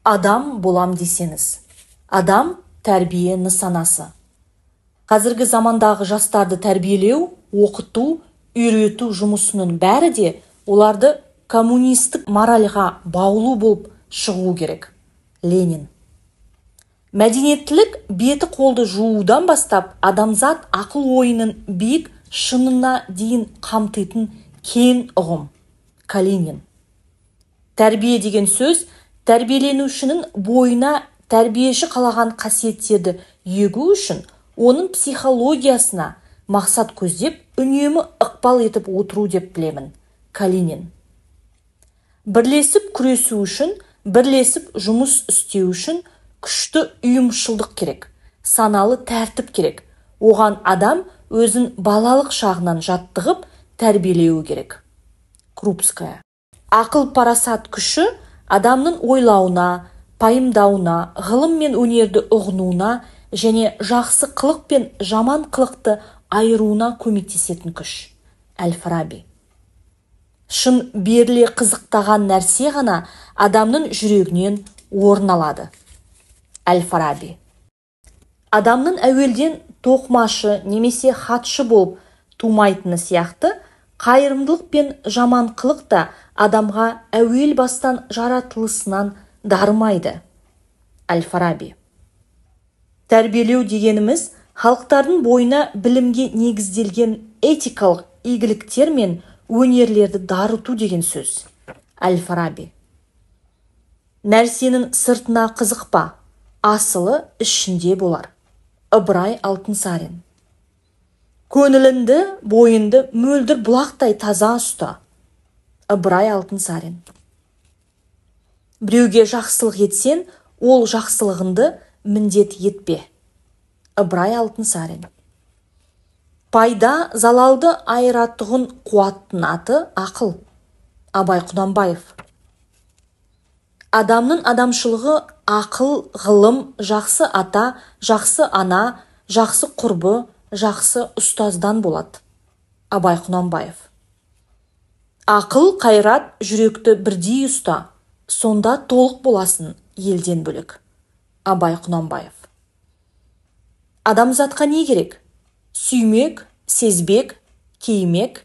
Адам болам десеңіз. Адам тәрбие нысанасы. Қазіргі замандағы жастарды тәрбиелеу, оқыту, үйрету жұмысының бәрі де оларды коммунистік моральға баулу болып шығу керек. Ленин. Мәдениеттілік беті қолды жуудан бастап адамзат ақыл ойының биік шынына дейін қамтитын кең ұғым. Калинин. Тәрбие деген сөз тәрбиеленушінің бойына тәрбиеші қалаған қасиеттерді егу үшін оның психологиясына мақсат көздеп үнемі ықпал етіп отыру деп білемін. Калинин. Бірлесіп күресу үшін, бірлесіп жұмыс істеу үшін күшті ұйымшылдық керек, саналы тәртіп керек. Оған адам өзін балалық шағынан жаттығып тәрбиелеуі керек. Крупская. Ақыл парасат күші адамның ойлауына, пайымдауына, ғылым мен өнерді ұғынуына және жақсы қылық пен жаман қылықты айыруына көмектесетін күш. Әл-Фараби. Шын беріле қызықтаған нәрсе ғана адамның жүрегінен орын алады. Әл-Фараби. Адамның әуелден тоқмашы немесе хатшы болып тумайтыны сияқты, қайырымдылық пен жаман қылық та адамға әуел бастан жаратылысынан дарымайды. Әл-Фараби. Тәрбиелеу дегеніміз халықтардың бойына білімге негізделген этикалық игіліктер мен өнерлерді дарыту деген сөз. Әл-Фараби. Нәрсенің сыртына қызықпа, асылы ішінде болар. Ыбырай Алтынсарин. Көңіліңді, бойыңды мөлдір бұлақтай таза ұста. Ыбырай Алтынсарин. Біреуге жақсылық етсен, ол жақсылығыңды міндет етпе. Ыбырай Алтынсарин. Пайда залалды айыратұғын қуаттың аты ақыл. Абай Құнанбаев. Адамның адамшылығы ақыл, ғылым, жақсы ата, жақсы ана, жақсы құрбы, жақсы ұстаздан болады. Абай Құнанбаев. Ақыл, қайрат, жүректі бірдей ұста, сонда толық боласын елден бөлек. Абай Құнанбаев. Адамзатқа не керек? Сүймек, сезбек, кеймек,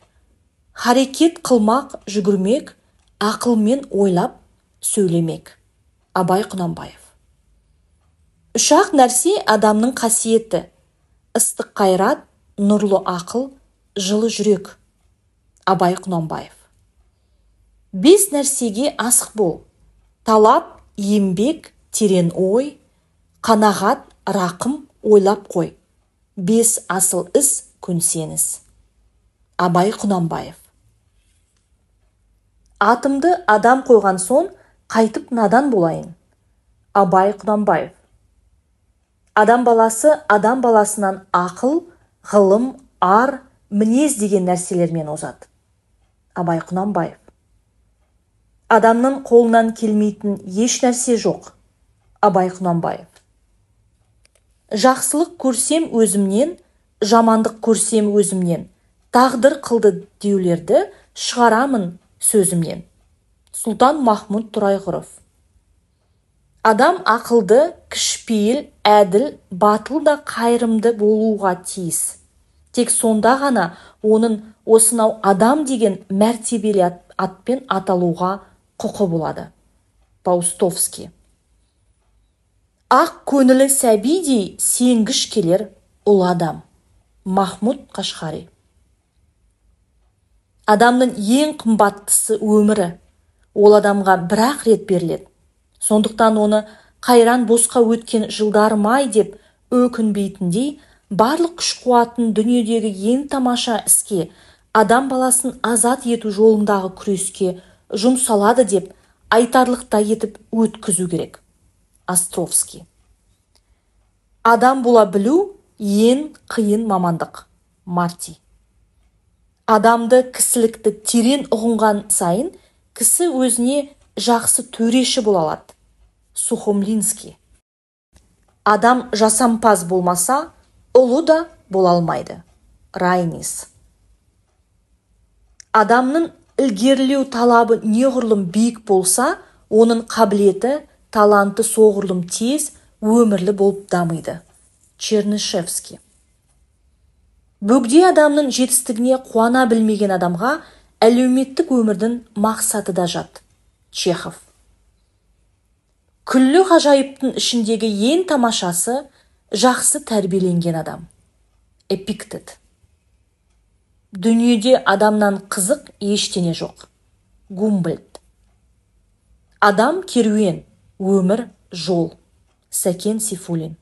харекет қылмақ, жүгірмек, ақылмен ойлап сөйлемек. Абай Құнанбаев. Үш-ақ нәрсе адамның қасиеті: ыстық қайрат, нұрлы ақыл, жылы жүрек. Абай Құнанбаев. 5 нәрсеге асық бол: талап, еңбек, терең ой, қанағат, рақым, ойлап қой. 5 асыл іс көнсеңіз. Абай Құнанбаев. Атымды адам қойған соң қайтып надан болайын. Абай Құнанбаев. Адам баласы адам баласынан ақыл, ғылым, ар, мінез деген нәрселермен озады. Абай Құнанбаев. Адамның қолынан келмейтін еш нәрсе жоқ. Абай Құнанбаев. Жақсылық көрсем өзімнен, жамандық көрсем өзімнен, тағдыр қылды деулерді шығарамын сөзімнен. Сұлтан Махмұд Тұрайғыров. Адам ақылды, кішіпейіл, әділ, батыл да қайырымды болуға тиіс. Тек сонда ғана оның осынау адам деген мәртебелі атпен аталуға құқы болады. Паустовский. Ақ көңілі сәбидей сенгіш келер ұл адам. Махмұд Қашқари. Адамның ең қымбаттысы өмірі. Ол адамға бір-ақ рет беріледі. Сондықтан оны қайран босқа өткен жылдарым-ай деп өкінбейтіндей, барлық күш-қуатын дүниедегі ең тамаша іске, адам баласын азат ету жолындағы күреске жұмсалады деп айтарлықтай етіп өткізу керек. Островский. Адам бола білу ең қиын мамандық. Марти. Адамды, кісілікті терең ұғынған сайын, кісі өзіне жақсы төреші бола алады. Сухомлинский. Адам жасампаз болмаса, ұлы да бола алмайды. Райнис. Адамның ілгерілеу талабы неғұрлым биік болса, оның қабілеті, таланты соғұрлым тез, өмірлі болып дамиды. Чернышевский. Бөгде адамның жетістігіне қуана білмеген адамға әлеуметтік өмірдің мақсаты да жат. Чехов. Күллі ғажайыптың ішіндегі ең тамашасы жақсы тәрбиеленген адам. Эпиктет. Дүниеде адамнан қызық ештеңе жоқ. Гумбольдт. Адам керуен, өмір жол. Сәкен Сейфуллин.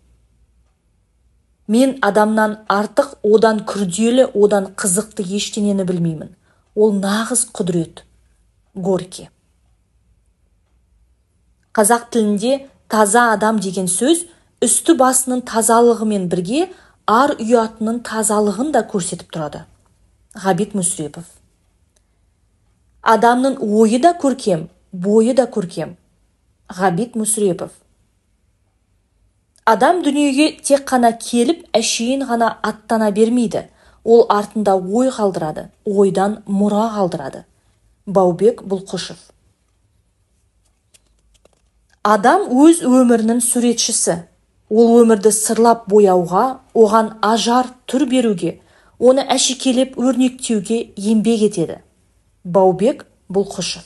Мен адамнан артық, одан күрделі, одан қызықты ештеңені білмеймін. Ол нағыз құдірет. Горький. Қазақ тілінде таза адам деген сөз үсті басының тазалығымен бірге ар ұятының тазалығын да көрсетіп тұрады. Ғабит Мүсірепов. Адамның ойы да көркем, бойы да көркем. Ғабит Мүсірепов. Адам дүниеге тек қана келіп, әшейін ғана аттана бермейді. Ол артында ой қалдырады, ойдан мұра қалдырады. Баубек Бұлқышев. Адам өз өмірінің суретшісі. Ол өмірді сырлап бояуға, оған ажар түр беруге, оны әшекелеп өрнектеуге еңбек етеді. Баубек Бұлқышев.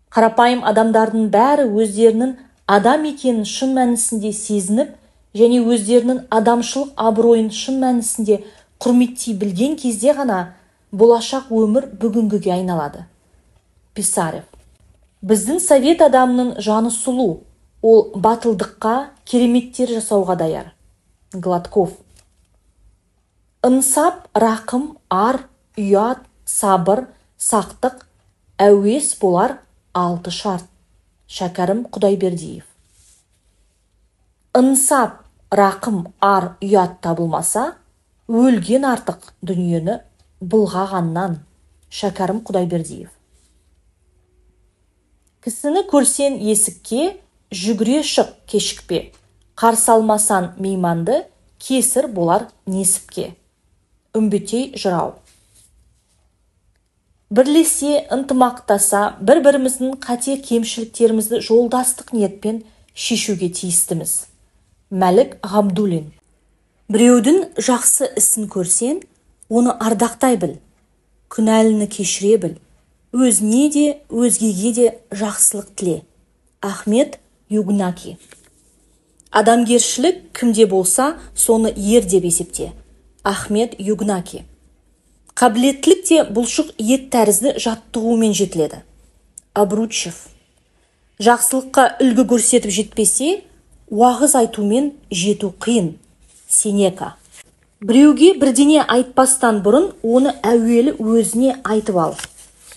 Қарапайым адамдардың бәрі өздерінің адам екенін шын мәнісінде сезініп, және өздерінің адамшылық абыройын шын мәнісінде құрметтей білген кезде ғана болашақ өмір бүгінгіге айналады. Писарев. Біздің совет адамының жаны сұлу, ол батылдыққа, кереметтер жасауға даяр. Гладков. Ынсап, рақым, ар, ұят, сабыр, сақтық, әуес болар 6 шарт. Шәкәрім Құдайбердиев. Ынсап, рақым, ар, ұят табылмаса, өлген артық дүниені былғағаннан. Шәкәрім Құдайбердиев. Кісіні көрсен есікке, жүгіре шық кешікпе. Қарсы алмасан мейманды, кесір болар несіпке. Үмбетей Жырау. Бірлесе, ынтымақтаса, бір-біріміздің қате кемшіліктерімізді жолдастық ниетпен шешуге тиістіміз. Мәлік Ғабдуллин. Біреудің жақсы ісін көрсен, оны ардақтай біл. Күнәліні кешіре біл. Өзіне де, өзгеге де жақсылық тіле. Ахмет Югнаки. Адамгершілік кімде болса, соны ер деп есепте. Ахмет Югнаки. Қабілеттілік те бұлшық ет тәрізді жаттығумен жетіледі. Абручев. Жақсылыққа үлгі көрсетіп жетпесе, уағыз айтумен жету қиын. Сенека. Біреуге бірдеңе айтпастан бұрын, оны әуелі өзіне айтып ал.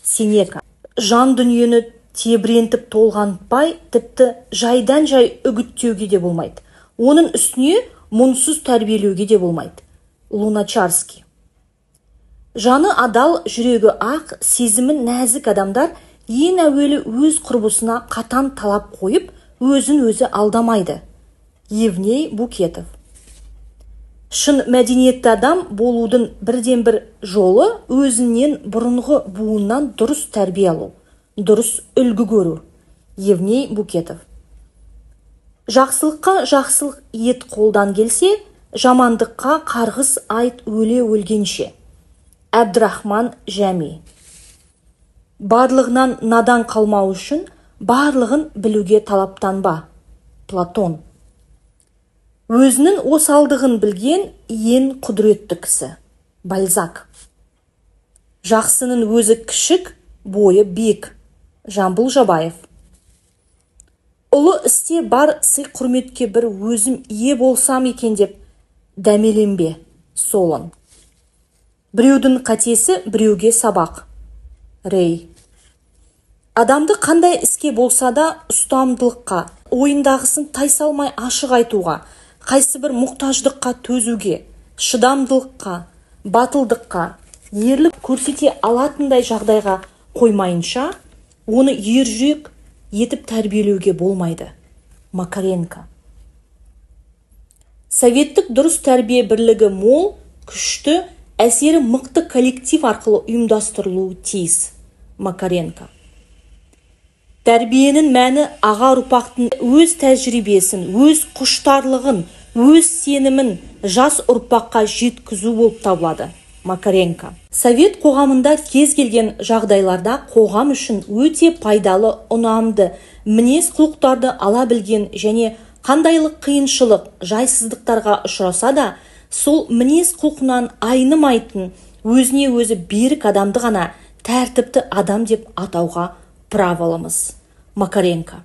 Сенека. Жан дүниені тебірентіп толғантпай, тіпті жайдан жай үгіттеуге де болмайды. Оның үстіне мұнсыз тәрбиелеуге де болмайды. Луначарский. Жаны адал, жүрегі ақ, сезімін нәзік адамдар ең әуелі өз құрбысына қатан талап қойып, өзін өзі алдамайды. Евней Букетов. Шын мәдениетті адам болудың бірден бір жолы өзінен бұрынғы буыннан дұрыс тәрбие алу, дұрыс үлгі көру. Евней Букетов. Жақсылыққа жақсылық ет қолдан келсе, жамандыққа қарғыс айт өле өлгенше. Әбдірахман Жәми. Барлығынан надан қалмау үшін барлығын білуге талаптанба. Платон. Өзінің осалдығын білген ең құдіретті кісі. Бальзак. Жақсының өзі кішік, бойы бек. Жамбыл Жабаев. Ұлы істе бар сый құрметке бір өзім ие болсам екен деп дәмеленбе. Солон. Біреудің қатесі біреуге сабақ. Рей. Адамды қандай іске болса да ұстамдылыққа, ойындағысын тайсалмай ашық айтуға, қайсы бір мұқтаждыққа төзуге, шыдамдылыққа, батылдыққа, ерлік көрсете алатындай жағдайға қоймайынша, оны ержүрек етіп тәрбиелеуге болмайды. Макаренко. Советтік дұрыс тәрбие бірлігі мол, күшті, әсері мықты коллектив арқылы ұйымдастырылуы тиіс. Макаренко. Тәрбиенің мәні аға ұрпақтың өз тәжірибесін, өз құштарлығын, өз сенімін жас ұрпаққа жеткізу болып табылады. Макаренко. Совет қоғамында кез келген жағдайларда қоғам үшін өте пайдалы, ұнамды мінез құлықтарды ала білген және қандайлық қиыншылық, жайсыздықтарға ұшыраса да, сол мінез құлқынан айнымайтын, өзіне өзі берік адамды ғана тәртіпті адам деп атауға праволымыз. Макаренко.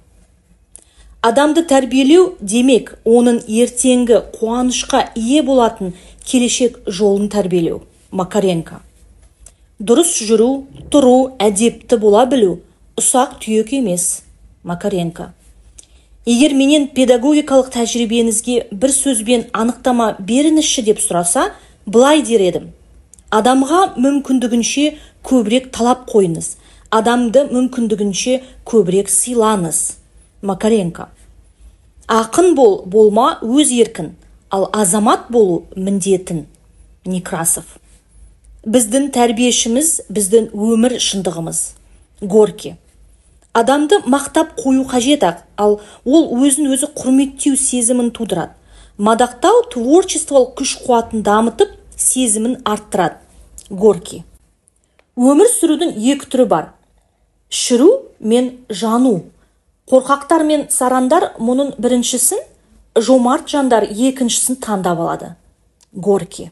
Адамды тәрбиелеу демек, оның ертеңгі қуанышқа ие болатын келешек жолын тәрбиелеу. Макаренко. Дұрыс жүру, тұру, әдепті бола білу, ұсақ түйек емес. Макаренко. Егер менен педагогикалық тәжірибеңізге бір сөзбен анықтама беріңізші деп сұраса, былай дер едім. Адамға мүмкіндігінше көбірек талап қойыңыз. Адамды мүмкіндігінше көбірек сыйлаңыз. Макаренко. Ақын болма өз еркін, ал азамат болу міндетін. Некрасов. Біздің тәрбиешіміз, біздің өмір шындығымыз. Горький. Адамды мақтап қою қажет ақ, ал ол өзін өзі құрметтеу сезімін тудырады. Мадақтау творчестволық күш қуатын дамытып, сезімін арттырады. Горький. Өмір сүрудің екі түрі бар. Шіру мен жану. Қорқақтар мен сарандар мұның біріншісін, жомарт жандар екіншісін таңдап алады. Горький.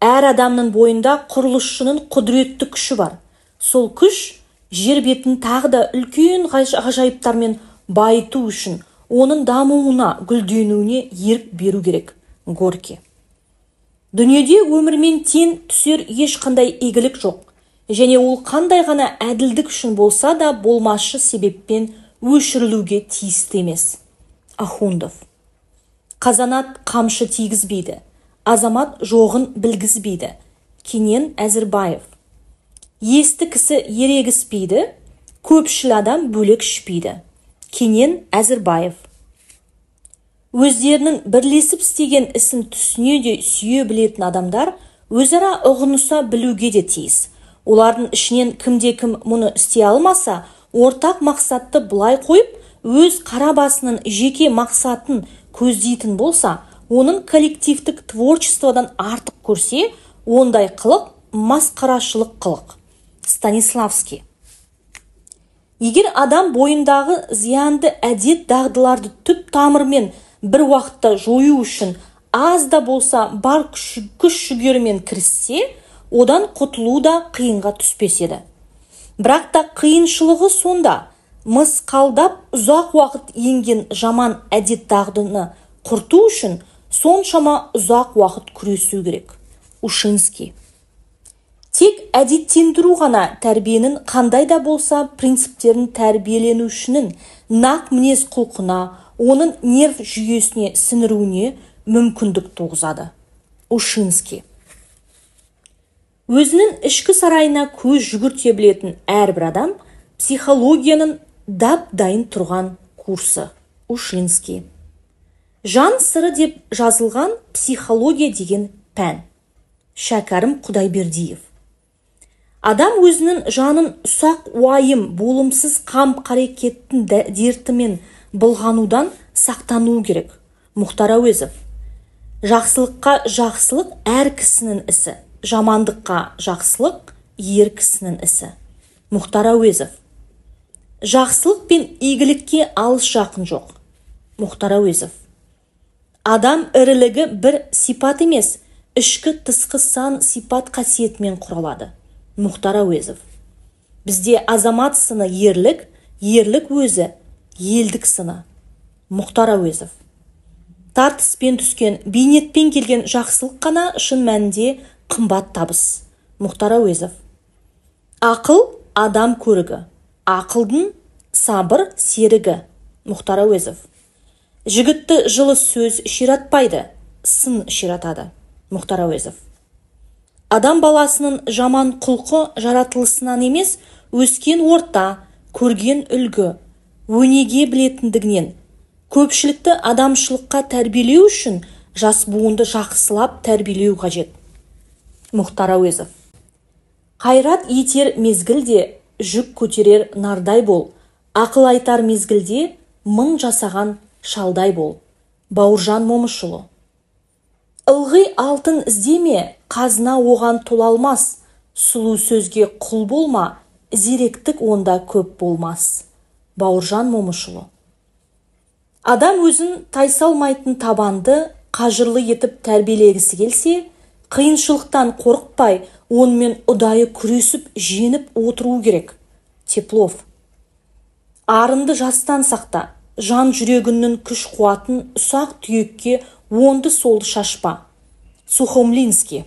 Әр адамның бойында құрылысшының құдіретті күші бар. Сол күш жер бетін тағы да үлкен ғажайыптармен байыту үшін оның дамуына, гүлденуіне ерік беру керек. Горький. Дүниеде өмірмен тең түсер ешқандай игілік жоқ, және ол қандай ғана әділдік үшін болса да болмашы себеппен өшірілуге тиісті емес. Ахундов. Қазанат қамшы тигізбейді, азамат жоғын білгізбейді. Кенен Әзірбаев. Есті кісі ерегіспейді, көпшіл адам бөлек ішпейді. Кенен Әзірбаев. Өздерінің бірлесіп істеген ісін түсіне де сүйе білетін адамдар өзара ұғыныса білуге де тиіс. Олардың ішінен кімде-кім мұны істей алмаса, ортақ мақсатты бұлай қойып, өз қара басының жеке мақсатын көздейтін болса, оның коллективтік творчестводан артық көрсе, ондай қылық масқарашылық қылық. Станиславский. Егер адам бойындағы зиянды әдет дағдыларды түп тамырмен бір уақытта жою үшін аз да болса бар күш-жүгерімен кіріссе, одан құтылу да қиынға түспес еді. Бірақ та қиыншылығы сонда, мысқалдап ұзақ уақыт енген жаман әдет дағдыны құрту үшін соншама ұзақ уақыт күресу керек. Ушинский. Тек әдеттендіру ғана тәрбиенің қандай да болса принциптерін тәрбиеленушінің нақ мінез құлқына, оның нерв жүйесіне сіңіруіне мүмкіндік туғызады. Ушинский. Өзінің ішкі сарайына көз жүгірте білетін әрбір адам психологияның дап-дайын тұрған курсы. Ушинский. Жан сыры деп жазылған психология деген пән. Шәкәрім Құдайбердиев. Адам өзінің жанын ұсақ уайым, болымсыз қам-қарекеттің дертімен былғанудан сақтану керек. Мұхтар Әуезов. Жақсылыққа жақсылық әр кісінің ісі, жамандыққа жақсылық ер кісінің ісі. Мұхтар Әуезов. Жақсылық пен игілікке алыс жақын жоқ. Мұхтар Әуезов. Адам ірілігі бір сипат емес, ішкі тысқы сан сипат қасиетімен құралады. Мұхтар Әуезов. Бізде азамат сыны ерлік, ерлік өзі елдік сыны. Мұхтар Әуезов. Тартыспен түскен, бейнетпен келген жақсылық қана шын мәнінде қымбат табыс. Мұхтар Әуезов. Ақыл адам көрігі, ақылдың сабыр серігі. Мұхтар Әуезов. Жігітті жылы сөз ширатпайды, сын ширатады. Мұхтар Әуезов. Адам баласының жаман құлқы жаратылысынан емес, өскен орта, көрген үлгі, өнеге білетіндігінен. Көпшілікті адамшылыққа тәрбиелеу үшін жас буынды жақсылап тәрбиелеу қажет. Мұхтар Әуезов. Қайрат етер мезгілде жүк көтерер нардай бол. Ақыл айтар мезгілде мың жасаған шалдай бол. Бауыржан Момышұлы. Ылғи алтын іздеме, қазына оған тола алмас. Сұлу сөзге құл болма, зеректік онда көп болмас. Бауыржан Момышұлы. Адам өзін тайсалмайтын табанды қажырлы етіп тәрбиелегісі келсе, қиыншылықтан қорықпай, онымен ұдайы күресіп жеңіп отыру керек. Теплов. Арынды жастан сақта, жан жүрегінің күш қуатын ұсақ түйекке онды солды шашпа. Сухомлинский.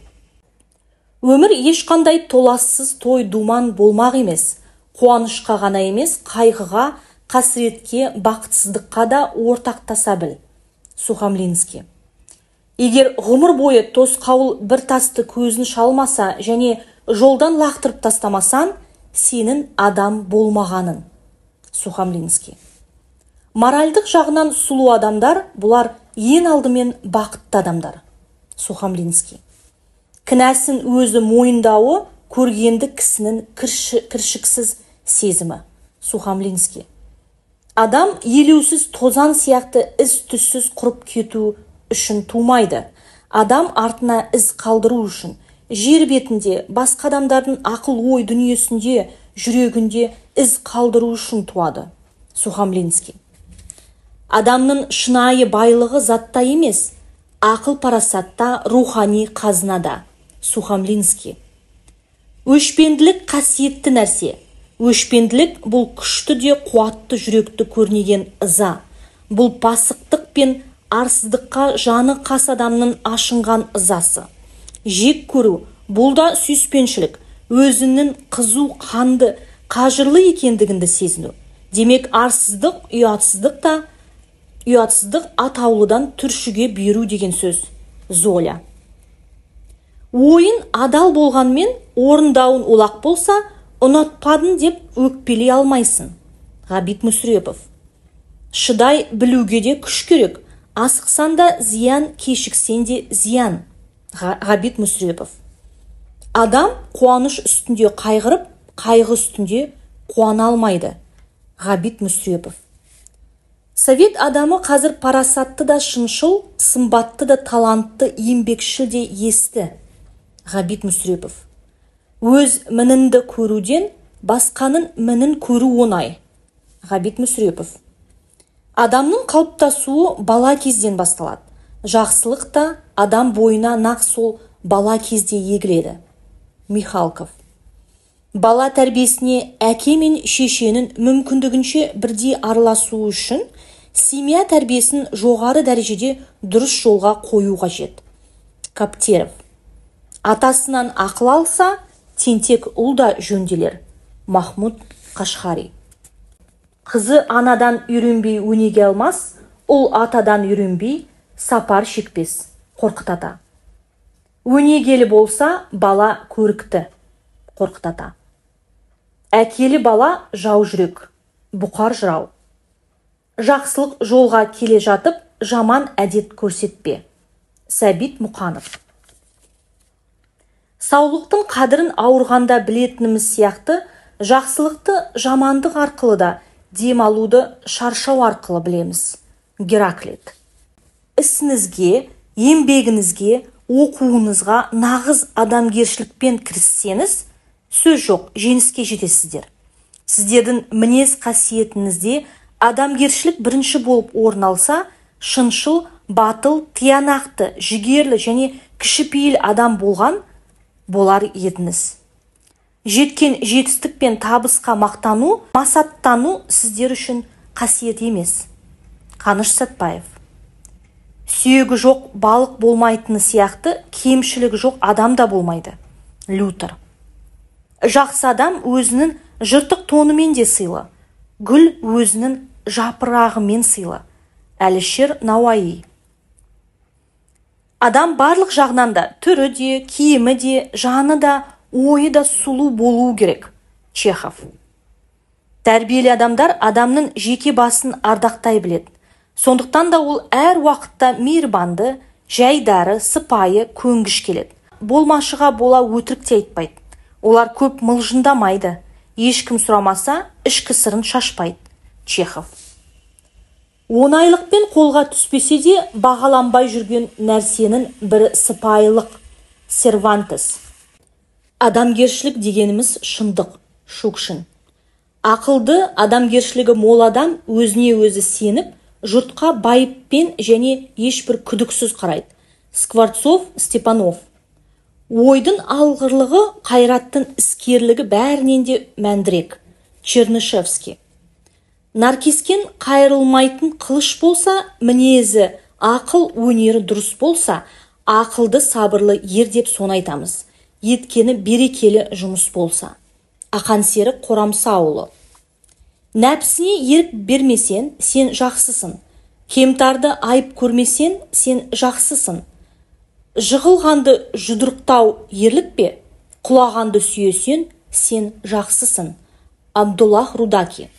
Өмір ешқандай толассыз той думан болмақ емес. Қуанышқа ғана емес, қайғыға, қасіретке, бақытсыздыққа да ортақтаса біл. Сухомлинский. Егер ғұмыр бойы тосқауыл бір тасты көзін шалмаса және жолдан лақтырып тастамасан, сенің адам болмағаның. Сухомлинский. Моральдық жағынан сұлу адамдар, бұлар ең алдымен бақытты адамдар. Сухомлинский. Кінәсін өзі мойындауы көргенді кісінің кіршіксіз сезімі. Сухомлинский. Адам елеусіз тозан сияқты із-түссіз құрып кету үшін тумайды. Адам артына із қалдыру үшін, жер бетінде, басқа адамдардың ақыл-ой дүниесінде, жүрегінде із қалдыру үшін туады. Сухомлинский. Адамның шынайы байлығы затта емес, ақыл-парасатта, рухани қазынада. Сухомлинский. Өшпенділік қасиетті нәрсе. Өшпенділік бұл күшті де қуатты жүректі көрнеген ыза. Бұл пасықтық пен арсыздыққа жаны қас адамның ашынған ызасы. Жек көру, бұл да сүйіспеншілік, өзінің қызу қанды, қажырлы екендігінді сезіну. Демек арсыздық, ұятсыздық атаулыдан түршіге беру деген сөз. Золя. Ойын адал болғанмен орындауын олақ болса, ұнатпадың деп өкпелей алмайсың. Ғабит Мүсірепов. Шыдай білуге де күш керек. Асықсан да зиян, кешіксен де зиян. Ғабит Мүсірепов. Адам қуаныш үстінде қайғырып, қайғы үстінде қуана алмайды. Ғабит Мүсірепов. Совет адамы қазір парасатты да шыншыл, сымбатты да талантты, еңбекшіл де есті. Ғабит Мүсірепов. Өз мінінді көруден басқаның мінін көру оңай. Ғабит Мүсірепов. Адамның қалыптасуы бала кезден басталады. Жақсылық та адам бойына нақ сол бала кезде егіледі. Михалков. Бала тәрбиесіне әке мен шешенің мүмкіндігінше бірдей араласуы үшін семья тәрбиесін жоғары дәрежеде дұрыс жолға қою қажет. Каптеров. Атасынан ақыл алса, тентек ұл да жөнделер. Махмуд Қашғари. Қызы анадан үйренбей өнеге алмас, ұл атадан үйренбей сапар шекпес. Қорқыт Ата. Өнегелі болса, бала көрікті. Қорқыт Ата. Әкелі бала жау жүрек. Бұқар жырау. Жақсылық жолға келе жатып, жаман әдет көрсетпе. Сәбит Мұқанов. Саулықтың қадірін ауырғанда білетініміз сияқты, жақсылықты жамандық арқылы да, демалуды шаршау арқылы білеміз. Гераклит. Ісіңізге, еңбегіңізге, оқуыңызға нағыз адамгершілікпен кіріссеңіз, сөз жоқ, жеңіске жетесіздер. Сіздердің мінез қасиетіңізде адамгершілік бірінші болып орын алса, шыншыл, батыл, тиянақты, жігерлі және кішіпейіл адам болар едіңіз. Жеткен жетістік пен табысқа мақтану, масаттану сіздер үшін қасиет емес. Қаныш Сәтбаев. Сүйегі жоқ балық болмайтыны сияқты, кемшілігі жоқ адам да болмайды. Лютер. Жақсы адам өзінің жыртық тонымен де сыйлы, гүл өзінің жапырағымен сыйлы. Әлішер Науаи. Адам барлық жағынан да, түрі де, киімі де, жаны да, ойы да сұлу болуы керек. Чехов. Тәрбиелі адамдар адамның жеке басын ардақтай біледі. Сондықтан да ол әр уақытта мейірбанды, жайдары, сыпайы, көнгіш келеді. Болмашыға бола өтірік те айтпайды. Олар көп мылжындамайды. Ешкім сұрамаса, ішкі сырын шашпайды. Чехов. Оңайлықпен қолға түспесе де бағаланбай жүрген нәрсенің бірі сыпайылық. Сервантес. Адамгершілік дегеніміз шындық. Шукшин. Ақылды, адамгершілігі мол адам өзіне өзі сеніп, жұртқа байыппен және ешбір күдіксіз қарайды. Скворцов, Степанов. Ойдың алғырлығы, қайраттың іскерлігі бәрінен де мәндірек. Чернышевский. Наркескен қайрылмайтын қылыш болса, мінезі, ақыл, өнері дұрыс болса, ақылды сабырлы ер деп соны айтамыз. Еткені берекелі жұмыс болса. Ақан сері Қорамсаұлы. Нәпсіне ерік бермесен, сен жақсысың. Кемтарды айып көрмесен, сен жақсысың. Жығылғанды жұдырықтау ерлік пе? Құлағанды сүйесен, сен жақсысың. Абдуллах Рудаки.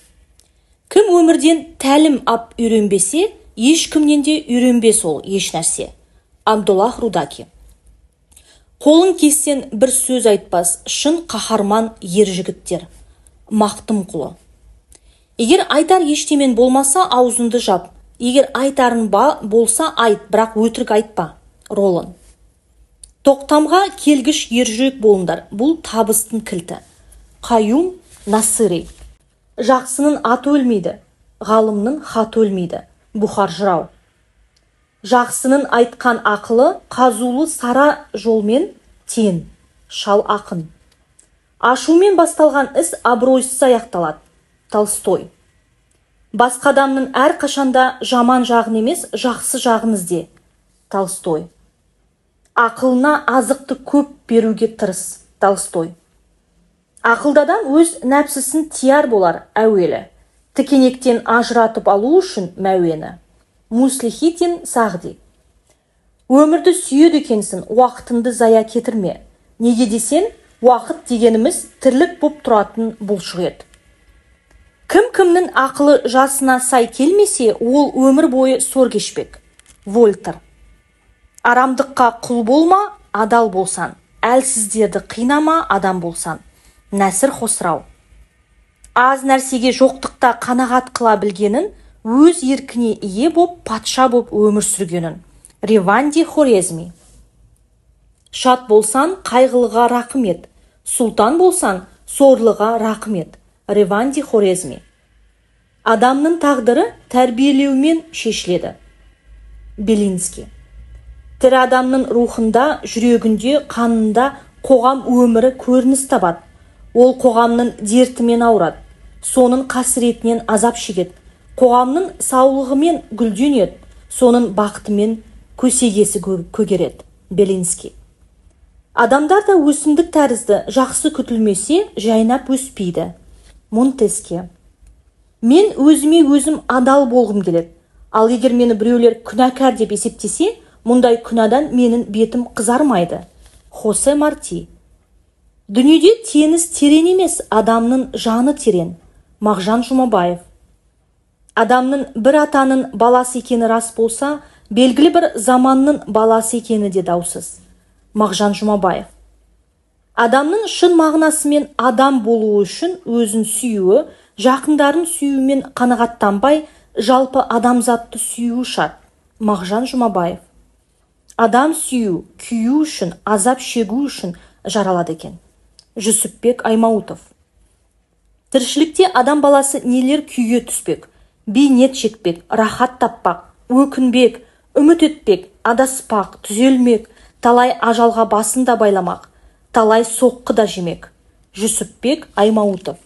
Кім өмірден тәлім ап үйренбесе, ешкімнен де үйренбес ол еш нәрсе. Абдуллах Рудаки. Қолын кессен бір сөз айтпас, шын қаһарман ер жігіттер. Мақтымқұлы. Егер айтар ештемен болмаса, аузынды жап. Егер айтарын болса, айт, бірақ өтірік айтпа. Ролан. Тоқтамға келгіш ержүрек болыңдар. Бұл табыстың кілті. Қаюм Насыри. Жақсының аты өлмейді, ғалымның хаты өлмейді. Бұхар жырау. Жақсының айтқан ақылы қазулы сара жолмен тен. Шал ақын. Ашумен басталған іс абыройсыз аяқталады. Толстой. Басқа адамның әр қашанда жаман жағын емес, жақсы жағын ізде. Толстой. Ақылына азықты көп беруге тырыс. Толстой. Ақылды адам өз нәпсісін тияр болар әуелі. Тікенектен ажыратып алу үшін мәуені. Муслихитин Сағди. Өмірді сүйеді екенсің, уақытыңды зая кетірме. Неге десен, уақыт дегеніміз тірлік боп тұратын бұлшық ет. Кім-кімнің ақылы жасына сай келмесе, ол өмір бойы сор кешпек. Вольтер. Арамдыққа құл болма, адал болсан. Әлсіздерді қинама, адам болсан. Нәсір Хосрау. Аз нәрсеге жоқтықта қанағат қыла білгенін, өз еркіне ие боп, патша боп өмір сүргенін. Реванди Хорезми. Шат болсан, қайғылыға рақым ет. Сұлтан болсан, сорлыға рақым ет. Реванди Хорезми. Адамның тағдыры тәрбиелеумен шешіледі. Белинский. Тірі адамның рухында, жүрегінде, қанында қоғам өмірі көрініс табады. Ол қоғамның дертімен ауырады. Соның қасіретінен азап шегеді. Қоғамның саулығымен гүлденеді. Соның бақытымен көсегесі көгереді. Белинский. Адамдар да өсімдік тәрізді, жақсы күтілмесе, жайнап өспейді. Монтеске. Мен өзіме өзім адал болғым келеді. Ал егер мені біреулер күнәкар деп есептесе, мұндай күнәдан менің бетім қызармайды. Хосе Марти. Дүниеде теңіз терең емес, адамның жаны терең. Мағжан Жұмабаев. Адамның бір атаның баласы екені рас болса, белгілі бір заманның баласы екені де даусыз. Мағжан Жұмабаев. Адамның шын мағынасымен адам болуы үшін өзін сүюі, жақындарын сүюімен қанағаттанбай, жалпы адамзатты сүю шарт. Мағжан Жұмабаев. Адам сүю, күйу үшін, азап шегу үшін жаралады екен. Жүсіпбек Аймауытов. Тіршілікте адам баласы нелер күйге түспек, бейнет шекпек, рахат таппақ, өкінбек, үміт етпек, адаспақ, түзелмек, талай ажалға басын да байламақ, талай соққы да жемек. Жүсіпбек Аймауытов.